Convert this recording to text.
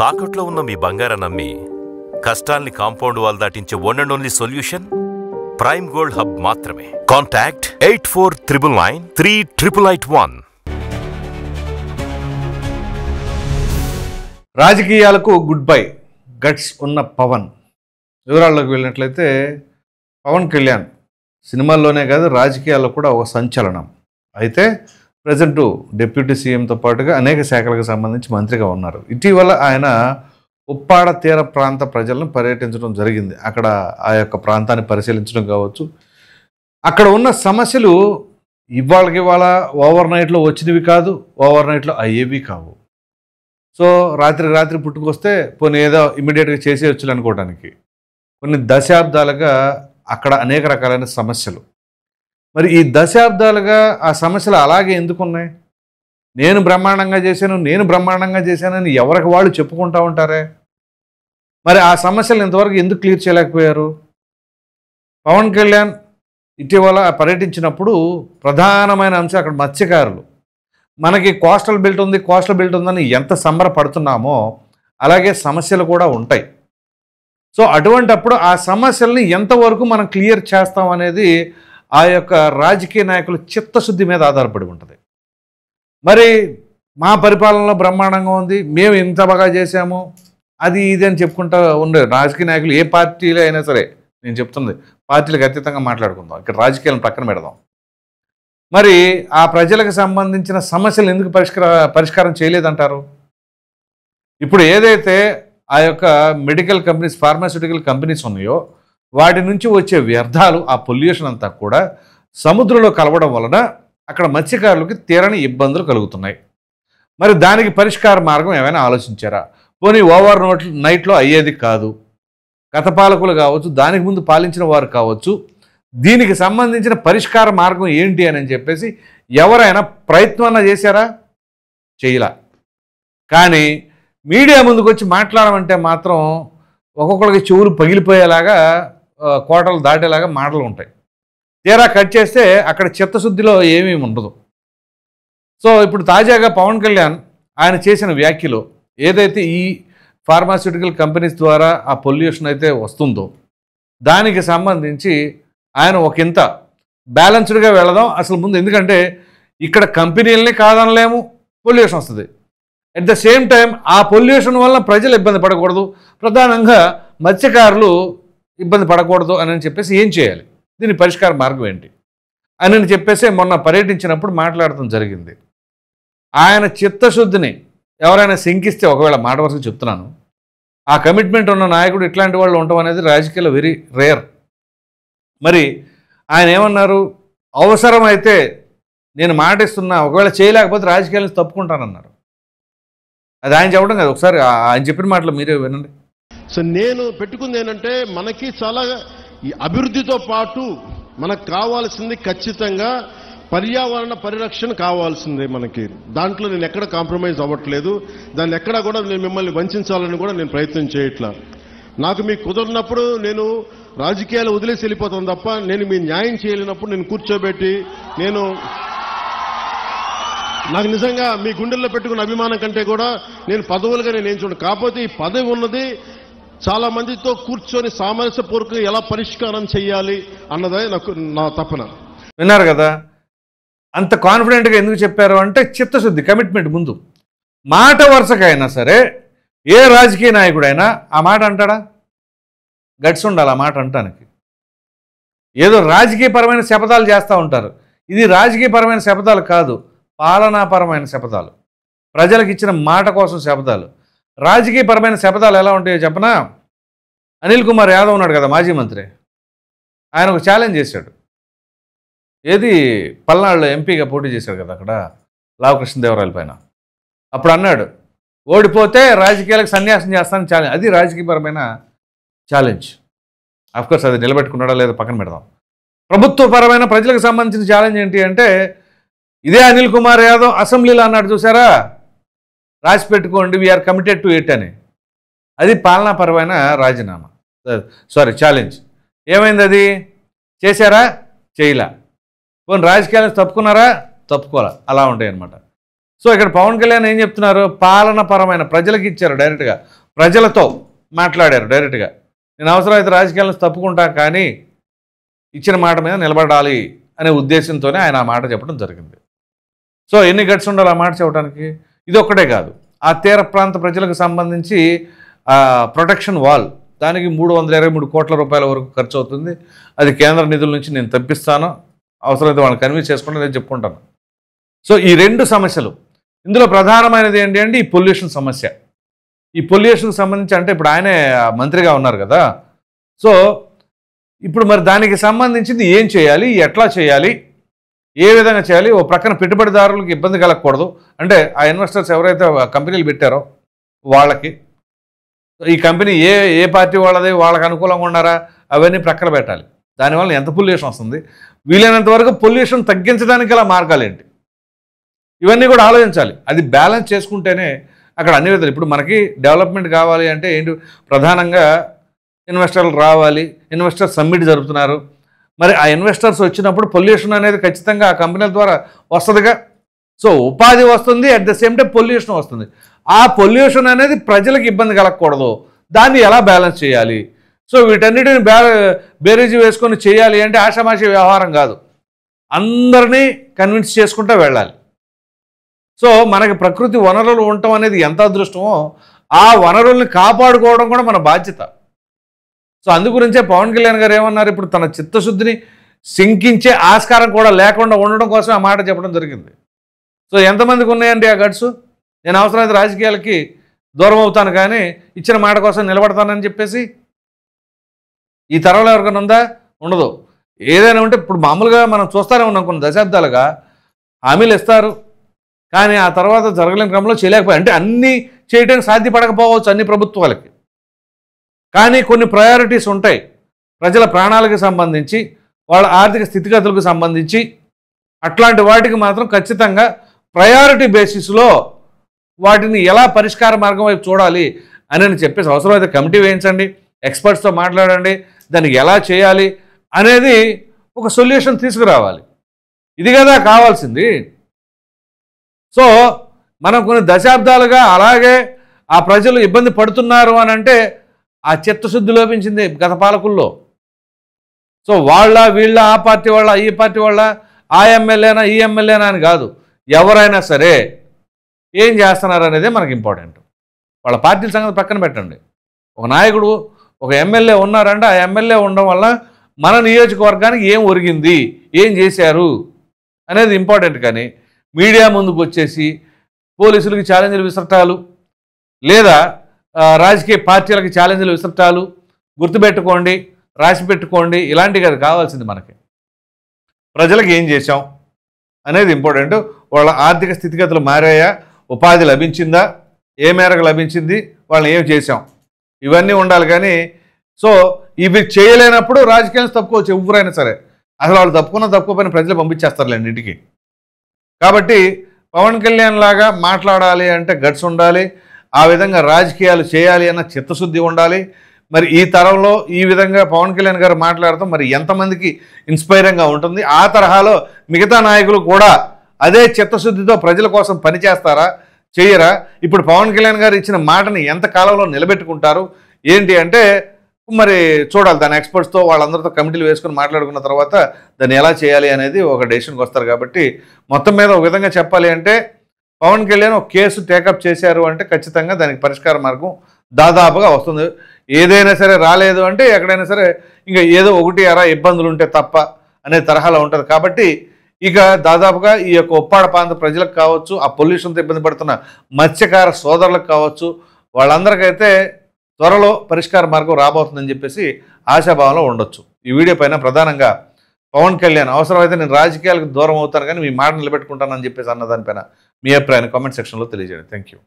తాకట్లో ఉన్న మీ బంగారాన్ని నమ్మి కష్టాల్ని కాంపౌండ్ వాల్ దాటించే one and only solution prime gold hub మాత్రమే. కాంటాక్ట్ 8499938881. రాజకీయాలకు గుడ్ బై, గట్స్ ఉన్న పవన్. వివరాల్లోకి వెళ్ళినట్లయితే పవన్ కళ్యాణ్ సినిమాల్లోనే కాదు రాజకీయాల్లో కూడా ఒక సంచలనం. అయితే ప్రజెంట్ డిప్యూటీ సీఎంతో పాటుగా అనేక శాఖలకు సంబంధించి మంత్రిగా ఉన్నారు. ఇటీవల ఆయన ఉప్పాడ తీర ప్రాంత ప్రజలను పర్యటించడం జరిగింది. అక్కడ ఆ యొక్క ప్రాంతాన్ని పరిశీలించడం కావచ్చు, అక్కడ ఉన్న సమస్యలు ఇవాళ ఓవర్ నైట్లో వచ్చినవి కాదు, ఓవర్ నైట్లో అయ్యేవి కావు. సో రాత్రి పుట్టుకొస్తే పోనీ ఏదో ఇమ్మీడియట్గా చేసేయచ్చు అనుకోవడానికి కొన్ని దశాబ్దాలుగా అక్కడ అనేక రకాలైన సమస్యలు. మరి ఈ దశాబ్దాలుగా ఆ సమస్యలు అలాగే ఎందుకున్నాయి? నేను బ్రహ్మాండంగా చేశానని ఎవరికి వాళ్ళు చెప్పుకుంటూ ఉంటారే. మరి ఆ సమస్యలు ఇంతవరకు ఎందుకు క్లియర్ చేయలేకపోయారు? పవన్ కళ్యాణ్ ఇటీవల పర్యటించినప్పుడు ప్రధానమైన అంశం అక్కడ మత్స్యకారులు. మనకి కోస్టల్ బెల్ట్ ఉందని ఎంత సంబరపడుతున్నామో అలాగే సమస్యలు కూడా ఉంటాయి. సో అటువంటప్పుడు ఆ సమస్యల్ని ఎంతవరకు మనం క్లియర్ చేస్తాం అనేది ఆ యొక్క రాజకీయ నాయకుల చిత్తశుద్ధి మీద ఆధారపడి ఉంటుంది. మరి మా పరిపాలనలో బ్రహ్మాండంగా ఉంది, మేము ఇంత బాగా చేశాము, అది ఇది అని చెప్పుకుంటూ ఉండే రాజకీయ నాయకులు ఏ పార్టీలో అయినా సరే, నేను చెప్తుంది పార్టీలకు అతీతంగా మాట్లాడుకుందాం, ఇక్కడ రాజకీయాలను పక్కన పెడదాం. మరి ఆ ప్రజలకు సంబంధించిన సమస్యలు ఎందుకు పరిష్కారం చేయలేదంటారు? ఇప్పుడు ఏదైతే ఆ యొక్క మెడికల్ కంపెనీస్, ఫార్మాస్యూటికల్ కంపెనీస్ ఉన్నాయో వాటి నుంచి వచ్చే వ్యర్థాలు, ఆ పొల్యూషన్ అంతా కూడా సముద్రంలో కలవడం వలన అక్కడ మత్స్యకారులకి తీరని ఇబ్బందులు కలుగుతున్నాయి. మరి దానికి పరిష్కార మార్గం ఏమైనా ఆలోచించారా? పోనీ ఓవర్ నైట్లో అయ్యేది కాదు, గత పాలకులు కావచ్చు, దానికి ముందు పాలించిన వారు కావచ్చు, దీనికి సంబంధించిన పరిష్కార మార్గం ఏంటి అని చెప్పేసి ఎవరైనా ప్రయత్నం చేశారా? చేయలా. కానీ మీడియా ముందుకు వచ్చి మాట్లాడమంటే మాత్రం ఒక్కొక్కరికి చెవులు పగిలిపోయేలాగా, కోటలు దాటేలాగా మాటలు ఉంటాయి. తీరా కట్ చేస్తే అక్కడ చిత్తశుద్ధిలో ఏమీ ఉండదు. సో ఇప్పుడు తాజాగా పవన్ కళ్యాణ్ ఆయన చేసిన వ్యాఖ్యలు ఏదైతే ఈ ఫార్మాస్యూటికల్ కంపెనీస్ ద్వారా ఆ పొల్యూషన్ అయితే వస్తుందో దానికి సంబంధించి ఆయన ఒకంత బ్యాలెన్స్డ్గా వెళదాం అసలు ముందు. ఎందుకంటే ఇక్కడ కంపెనీలని కాదనలేము, పొల్యూషన్ వస్తుంది. అట్ ద సేమ్ టైం ఆ పొల్యూషన్ వల్ల ప్రజలు ఇబ్బంది పడకూడదు, ప్రధానంగా మత్స్యకారులు ఇబ్బంది పడకూడదు అని చెప్పేసి ఏం చేయాలి, దీని పరిష్కార మార్గం ఏంటి అని చెప్పేసి మొన్న పర్యటించినప్పుడు మాట్లాడటం జరిగింది. ఆయన చిత్తశుద్ధిని ఎవరైనా శంకిస్తే, ఒకవేళ మాట వరుసగా చెప్తున్నాను, ఆ కమిట్మెంట్ ఉన్న నాయకుడు ఇట్లాంటి వాళ్ళు ఉండటం అనేది రాజకీయాల్లో వెరీ రేర్. మరి ఆయన ఏమన్నారు? అవసరమైతే నేను మాట ఇస్తున్నా, ఒకవేళ చేయలేకపోతే రాజకీయాల నుంచి తప్పుకుంటానన్నారు. అది ఆయన చెప్పడం కదా, ఒకసారి ఆయన చెప్పిన మాటలు మీరే వినండి. సో నేను పెట్టుకుంది ఏంటంటే, మనకి చాలా ఈ అభివృద్ధితో పాటు మనకు కావాల్సింది ఖచ్చితంగా పర్యావరణ పరిరక్షణ కావాల్సిందే మనకి. దాంట్లో నేను ఎక్కడ కాంప్రమైజ్ అవ్వట్లేదు, దాన్ని ఎక్కడా కూడా నేను మిమ్మల్ని వంచాలని కూడా నేను ప్రయత్నం చేయట్లా. నాకు మీకు కుదరినప్పుడు నేను రాజకీయాలు వదిలేసి వెళ్ళిపోతాను తప్ప, నేను మీ న్యాయం చేయలేనప్పుడు నేను కూర్చోబెట్టి నాకు నిజంగా మీ గుండెల్లో పెట్టుకున్న అభిమానం కంటే కూడా నేను పదవులుగా నేను ఏం చూడను. కాకపోతే ఈ పదవి ఉన్నది చాలా మందితో కూర్చొని సామరస్యపూర్వకంగా ఎలా పరిష్కారం చేయాలి అన్నదే నా తపన. విన్నారు కదా, అంత కాన్ఫిడెంట్గా ఎందుకు చెప్పారు అంటే చిత్తశుద్ధి, కమిట్మెంట్. ముందు మాట వరుసకైనా సరే ఏ రాజకీయ నాయకుడైనా ఆ మాట అంటాడా? గట్స్ ఉండాలి ఆ మాట అంటానికి. ఏదో రాజకీయపరమైన శపథాలు చేస్తూ ఉంటారు. ఇది రాజకీయపరమైన శపథాలు కాదు, పాలనాపరమైన శపథాలు, ప్రజలకు ఇచ్చిన మాట కోసం శపథాలు. రాజకీయపరమైన శపథాలు ఎలా ఉంటాయో చెప్పనా? అనిల్ కుమార్ యాదవ్ ఉన్నాడు కదా, మాజీ మంత్రి, ఆయన ఒక ఛాలెంజ్ చేశాడు. ఏది పల్నాడులో ఎంపీగా పోటీ చేశాడు కదా అక్కడ లావకృష్ణదేవరాయల పైన. అప్పుడు అన్నాడు, ఓడిపోతే రాజకీయాలకు సన్యాసం చేస్తానని ఛాలెంజ్. అది రాజకీయపరమైన ఛాలెంజ్. అఫ్కోర్స్ అది నిలబెట్టుకున్నాడా లేదా పక్కన పెడదాం. ప్రభుత్వపరమైన ప్రజలకు సంబంధించిన ఛాలెంజ్ ఏంటి అంటే, ఇదే అనిల్ కుమార్ యాదవ్ అసెంబ్లీలో అన్నాడు చూసారా, రాసి పెట్టుకోండి, వీఆర్ కమిటెడ్ టు ఇట్ అని. అది పాలనాపరమైన రాజీనామా, ఛాలెంజ్. ఏమైంది? అది చేశారా? చేయలా. కొన్ని రాజకీయాలను తప్పుకున్నారా? తప్పుకోవాలా. అలా ఉంటాయి అన్నమాట. సో ఇక్కడ పవన్ కళ్యాణ్ ఏం చెప్తున్నారు, పాలనపరమైన ప్రజలకు ఇచ్చారు, డైరెక్ట్గా ప్రజలతో మాట్లాడారు డైరెక్ట్గా. నేను అవసరమైతే రాజకీయాలను తప్పుకుంటా కానీ ఇచ్చిన మాట మీద నిలబడాలి అనే ఉద్దేశంతోనే ఆయన ఆ మాట చెప్పడం జరిగింది. సో ఎన్ని గట్స్ ఉండాలి ఆ మాట చెప్పడానికి? ఇది ఒక్కటే కాదు, ఆ తీర ప్రాంత ప్రజలకు సంబంధించి ప్రొటెక్షన్ వాల్, దానికి 323 కోట్ల రూపాయల వరకు ఖర్చు అవుతుంది. అది కేంద్ర నిధుల నుంచి నేను తప్పిస్తాను, అవసరమైతే వాళ్ళని కన్విన్స్ చేసుకుంటే నేను చెప్పుకుంటాను. సో ఈ రెండు సమస్యలు, ఇందులో ప్రధానమైనది ఏంటి అంటే ఈ పొల్యూషన్ సమస్య. ఈ పొల్యూషన్కి సంబంధించి అంటే ఇప్పుడు ఆయనే మంత్రిగా ఉన్నారు కదా, సో ఇప్పుడు మరి దానికి సంబంధించింది ఏం చేయాలి, ఎట్లా చేయాలి, ఏ విధంగా చేయాలి, ఓ ప్రక్కన పెట్టుబడిదారులకు ఇబ్బంది కలగకూడదు, అంటే ఆ ఇన్వెస్టర్స్ ఎవరైతే కంపెనీలు పెట్టారో వాళ్ళకి ఈ కంపెనీ ఏ పార్టీ వాళ్ళది, వాళ్ళకి అనుకూలంగా ఉన్నారా అవన్నీ ప్రక్కన పెట్టాలి. దానివల్ల ఎంత పొల్యూషన్ వస్తుంది, వీలైనంత వరకు పొల్యూషన్ తగ్గించడానికి గల మార్గాలు ఏంటి, ఇవన్నీ కూడా ఆలోచించాలి. అది బ్యాలెన్స్ చేసుకుంటేనే అక్కడ అన్ని విధాలు. ఇప్పుడు మనకి డెవలప్మెంట్ కావాలి అంటే ఏంటి, ప్రధానంగా ఇన్వెస్టర్లు రావాలి, ఇన్వెస్టర్ సమ్మిట్ జరుపుతున్నారు. మరి ఆ ఇన్వెస్టర్స్ వచ్చినప్పుడు పొల్యూషన్ అనేది ఖచ్చితంగా ఆ కంపెనీల ద్వారా వస్తుందిగా. సో ఉపాధి వస్తుంది, at the same time pollution వస్తుంది. ఆ పొల్యూషన్ అనేది ప్రజలకు ఇబ్బంది కలగకూడదు, దాన్ని ఎలా బ్యాలెన్స్ చేయాలి. సో వీటన్నిటిని బేరీజు వేసుకొని చేయాలి అంటే ఆషామాషి వ్యవహారం కాదు, అందరినీ కన్విన్స్ చేసుకుంటూ వెళ్ళాలి. సో మనకి ప్రకృతి వనరులు ఉండటం అనేది ఎంత అదృష్టమో, ఆ వనరుల్ని కాపాడుకోవడం కూడా మన బాధ్యత. సో అందుగురించే పవన్ కళ్యాణ్ గారు ఏమన్నారు, ఇప్పుడు తన చిత్తశుద్ధిని శంకించే ఆస్కారం కూడా లేకుండా ఉండడం కోసం ఆ మాట చెప్పడం జరిగింది. సో ఎంతమందికి ఉన్నాయండి ఆ గట్స్, నేను అవసరమైతే రాజకీయాలకి దూరం అవుతాను కానీ ఇచ్చిన మాట కోసం నిలబడతానని చెప్పేసి? ఈ తరంలో ఎవరికైనా ఉందా? ఉండదు. ఏదైనా ఉంటే ఇప్పుడు మామూలుగా మనం చూస్తూనే ఉన్నాం, కొన్ని దశాబ్దాలుగా హామీలు ఇస్తారు కానీ ఆ తర్వాత జరగలేని క్రమంలో చేయలేకపోయి, అంటే అన్నీ చేయడానికి సాధ్యపడకపోవచ్చు అన్ని ప్రభుత్వాలకి, కానీ కొన్ని ప్రయారిటీస్ ఉంటాయి ప్రజల ప్రాణాలకు సంబంధించి, వాళ్ళ ఆర్థిక స్థితిగతులకు సంబంధించి. అట్లాంటి వాటికి మాత్రం ఖచ్చితంగా ప్రయారిటీ బేసిస్లో వాటిని ఎలా పరిష్కార మార్గం వైపు చూడాలి అని చెప్పేసి అవసరమైతే కమిటీ వేయించండి, ఎక్స్పర్ట్స్తో మాట్లాడండి, దానికి ఎలా చేయాలి అనేది ఒక సొల్యూషన్ తీసుకురావాలి. ఇది కదా కావాల్సింది. సో మనం కొన్ని దశాబ్దాలుగా అలాగే ఆ ప్రజలు ఇబ్బంది పడుతున్నారు అని అంటే ఆ చిత్తశుద్ధి లోపించింది గత పాలకుల్లో. సో వాళ్ళ వీళ్ళ, ఆ పార్టీ వాళ్ళ, ఈ పార్టీ వాళ్ళ, ఆ ఎమ్మెల్యేనా ఈ ఎమ్మెల్యేనా అని కాదు, ఎవరైనా సరే ఏం చేస్తున్నారు అనేది మనకి ఇంపార్టెంట్. వాళ్ళ పార్టీల సంగతి పక్కన పెట్టండి, ఒక నాయకుడు ఒక ఎమ్మెల్యే ఉన్నారంటే ఆ ఎమ్మెల్యే ఉండడం వల్ల మన నియోజకవర్గానికి ఏం ఒరిగింది, ఏం చేశారు అనేది ఇంపార్టెంట్. కానీ మీడియా ముందుకు వచ్చేసి పోలీసులకి ఛాలెంజ్లు విసరటాలు, లేదా రాజకీయ పార్టీలకి ఛాలెంజ్లు విసరటాలు, గుర్తుపెట్టుకోండి, రాసి పెట్టుకోండి, ఇలాంటివి అది కావాల్సింది. మనకి ప్రజలకు ఏం చేశాం అనేది ఇంపార్టెంట్. వాళ్ళ ఆర్థిక స్థితిగతులు మారాయా, ఉపాధి లభించిందా, ఏ మేరకు లభించింది, వాళ్ళని ఏం చేశాం, ఇవన్నీ ఉండాలి. కానీ సో ఇవి చేయలేనప్పుడు రాజకీయాలు తప్పుకోవచ్చు ఎవరైనా సరే, అసలు వాళ్ళు తప్పుకోపోయిన ప్రజలు పంపించేస్తారులేండి ఇంటికి. కాబట్టి పవన్ కళ్యాణ్ లాగా మాట్లాడాలి అంటే గట్స్ ఉండాలి, ఆ విధంగా రాజకీయాలు చేయాలి అన్న చిత్తశుద్ధి ఉండాలి. మరి ఈ తరంలో ఈ విధంగా పవన్ కళ్యాణ్ గారు మాట్లాడతాం మరి ఎంతమందికి ఇన్స్పైరింగ్గా ఉంటుంది? ఆ తరహాలో మిగతా నాయకులు కూడా అదే చిత్తశుద్ధితో ప్రజల కోసం పనిచేస్తారా, చేయరా? ఇప్పుడు పవన్ కళ్యాణ్ గారు ఇచ్చిన మాటని ఎంత కాలంలో నిలబెట్టుకుంటారు ఏంటి అంటే మరి చూడాలి. దాని ఎక్స్పర్ట్స్తో వాళ్ళందరితో కమిటీలు వేసుకొని మాట్లాడుకున్న తర్వాత దాన్ని ఎలా చేయాలి అనేది ఒక డెసిషన్కి వస్తారు. కాబట్టి మొత్తం మీద ఒక విధంగా చెప్పాలి అంటే పవన్ కళ్యాణ్ ఒక కేసు టేకప్ చేశారు అంటే ఖచ్చితంగా దానికి పరిష్కార మార్గం దాదాపుగా వస్తుంది. ఏదైనా సరే రాలేదు అంటే ఎక్కడైనా సరే ఇంకా ఏదో ఒకటి అరా ఇబ్బందులు ఉంటే తప్ప అనే తరహాలో ఉంటుంది. కాబట్టి ఇక దాదాపుగా ఈ యొక్క ఉప్పాడ ప్రాంత ప్రజలకు కావచ్చు, ఆ పొల్యూషన్తో ఇబ్బంది పడుతున్న మత్స్యకార సోదరులకు కావచ్చు, వాళ్ళందరికైతే త్వరలో పరిష్కార మార్గం రాబోతుందని చెప్పేసి ఆశాభావంలో ఉండొచ్చు. ఈ వీడియో పైన ప్రధానంగా పవన్ కళ్యాణ్ అవసరమైతే నేను రాజకీయాలకు దూరం అవుతాను కానీ మీ మాట నిలబెట్టుకుంటానని చెప్పేసి అన్న దానిపైన మీ అభిప్రాయాన్ని కామెంట్ సెక్షన్లో తెలియజేయండి. Thank you.